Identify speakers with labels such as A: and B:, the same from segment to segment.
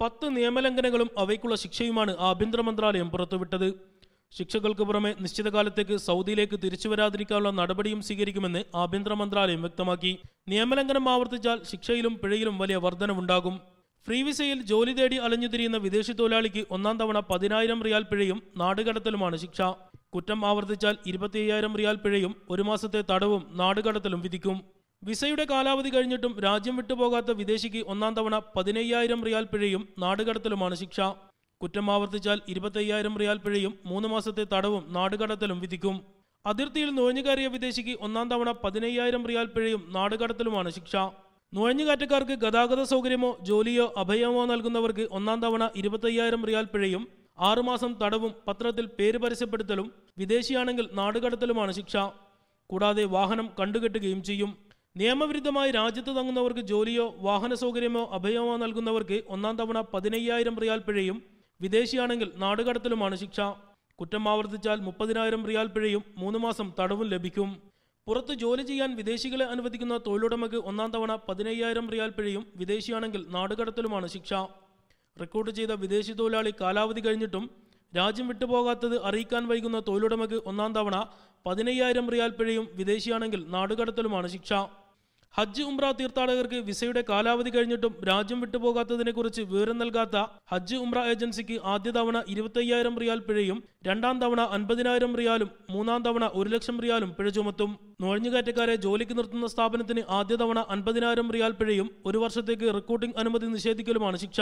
A: 10 നിയമലംഘനങ്ങളും അവയ്ക്കുള്ള ശിക്ഷയുമാണ് ആഭ്യന്തര മന്ത്രാലയം പുറത്തുവിട്ടത്. ശിക്ഷകൾക്ക് പുറമെ നിശ്ചിത കാലത്തേക്ക് സൗദിയിലേക്ക് തിരിച്ചുവരാതിരിക്കാനുള്ള നടപടിയും സ്വീകരിക്കുമെന്ന് ആഭ്യന്തര മന്ത്രാലയം വ്യക്തമാക്കി. നിയമലംഘനം ആവർത്തിച്ചാൽ ശിക്ഷയിലും പിഴയിലും വലിയ വർധനവുണ്ടാകും. ഫ്രീ വിസയിൽ ജോലി തേടി അലഞ്ഞുതിരിയുന്ന വിദേശി തൊഴിലാളിക്ക് ഒന്നാം തവണ 10,000 റിയാൽ പിഴയും നാടുകടത്തലുമാണ് ശിക്ഷ. കുറ്റം ആവർത്തിച്ചാൽ 25,000 റിയാൽ പിഴയും 1 മാസത്തെ തടവും നാടുകടത്തലും വിധിക്കും. വിസയുടെ കാലാവധി കഴിഞ്ഞിട്ടും രാജ്യം വിട്ടുപോകാത്ത വിദേശിക്ക് ഒന്നാം തവണ 15,000 റിയാൽ പിഴയും നാടുകടത്തലുമാണ് ശിക്ഷ. കുറ്റം ആവർത്തിച്ചാൽ 25,000 റിയാൽ പിഴയും 3 മാസത്തെ തടവും നാടുകടത്തലും വിധിക്കും. അതിർത്തിയിൽ നുഴഞ്ഞുകയറിയ വിദേശിക്ക് ഒന്നാം തവണ 15,000 റിയാൽ പിഴയും നാടുകടത്തലുമാണ് ശിക്ഷ. നുഴഞ്ഞുകയറ്റക്കാർക്ക് ഗതാഗത സൗകര്യമോ ജോലിയോ അഭയമോ നൽകുന്നവർക്ക് ഒന്നാം തവണ 25,000 റിയാൽ പിഴയും 6 മാസം തടവും പത്രത്തിൽ പേര് പരസ്യപ്പെടുത്തലും വിദേശിയാണെങ്കിൽ നാടുകടത്തലുമാണ് ശിക്ഷ. കൂടാതെ വാഹനം കണ്ടുകെട്ടുകയും ചെയ്യും. നിയമവിരുദ്ധമായി രാജ്യത്ത് തങ്ങുന്നവർക്ക് ജോലിയോ വാഹന സൗകര്യമോ അഭയമോ നൽകുന്നവർക്ക് ഒന്നാം തവണ 15,000 റിയാൽ പിഴയും വിദേശിയാണെങ്കിൽ നാടുകടത്തലുമാണ് ശിക്ഷ. കുറ്റം ആവർത്തിച്ചാൽ 30,000 റിയാൽ പിഴയും 3 മാസം തടവും ലഭിക്കും. പുറത്ത് ജോലി ചെയ്യാൻ വിദേശികളെ അനുവദിക്കുന്ന തൊഴിലുടമയ്ക്ക് ഒന്നാം തവണ 15,000 റിയാൽ പിഴയും വിദേശിയാണെങ്കിൽ നാടുകടത്തലുമാണ് ശിക്ഷ. റിക്രൂട്ട് ചെയ്ത വിദേശി തൊഴിലാളി കാലാവധി കഴിഞ്ഞിട്ടും രാജ്യം വിട്ടുപോകാത്തത് അറിയിക്കാൻ വൈകുന്ന തൊഴിലുടമയ്ക്ക് ഒന്നാം തവണ 15,000 റിയാൽ പിഴയും വിദേശിയാണെങ്കിൽ നാടുകടത്തലുമാണ് ശിക്ഷ. ഹജ്ജ് ഉംറ തീർത്ഥാടകർക്ക് വിസയുടെ കാലാവധി കഴിഞ്ഞിട്ടും രാജ്യം വിട്ടുപോകാത്തതിനെക്കുറിച്ച് വിവരം നൽകാത്ത ഹജ്ജ് ഉംറ ഏജൻസിക്ക് ആദ്യ തവണ 25,000 റിയാൽ പിഴയും രണ്ടാം തവണ 50,000 റിയാലും 3-ാം തവണ 1,00,000 റിയാലും പിഴ ചുമത്തും. നുഴഞ്ഞുകയറ്റക്കാരെ ജോലിക്ക് നിർത്തുന്ന സ്ഥാപനത്തിന് ആദ്യ തവണ 50,000 റിയാൽ പിഴയും 1 വർഷത്തേക്ക് റിക്രൂട്ടിംഗ് അനുമതി നിഷേധിക്കലുമാണ് ശിക്ഷ.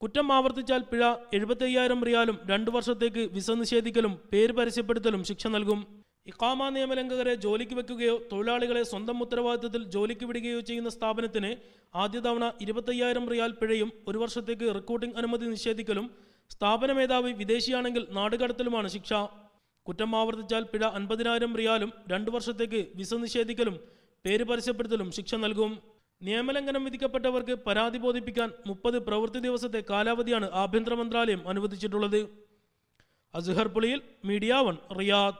A: കുറ്റം ആവർത്തിച്ചാൽ പിഴ 75,000 റിയാലും 2 വർഷത്തേക്ക് വിസ നിഷേധിക്കലും പേര് പരസ്യപ്പെടുത്തലും ശിക്ഷ നൽകും. ഇഖാമ നിയമലംഘകരെ ജോലിക്ക് വെക്കുകയോ തൊഴിലാളികളെ സ്വന്തം ഉത്തരവാദിത്തത്തിൽ ജോലിക്ക് വിടുകയോ ചെയ്യുന്ന സ്ഥാപനത്തിന് ആദ്യ തവണ 25,000 റിയാൽ പിഴയും 1 വർഷത്തേക്ക് റിക്രൂട്ടിംഗ് അനുമതി നിഷേധിക്കലും സ്ഥാപന മേധാവി വിദേശിയാണെങ്കിൽ നാടുകടത്തലുമാണ് ശിക്ഷ. കുറ്റം ആവർത്തിച്ചാൽ പിഴ 50,000 റിയാലും 2 വർഷത്തേക്ക് വിസ നിഷേധിക്കലും പേര് പരസ്യപ്പെടുത്തലും ശിക്ഷ നൽകും. നിയമലംഘനം വിധിക്കപ്പെട്ടവർക്ക് പരാതി ബോധിപ്പിക്കാൻ 30 പ്രവൃത്തി ദിവസത്തെ കാലാവധിയാണ് ആഭ്യന്തര മന്ത്രാലയം അനുവദിച്ചിട്ടുള്ളത്. Azhar Puliyil, media 1, Riyadh.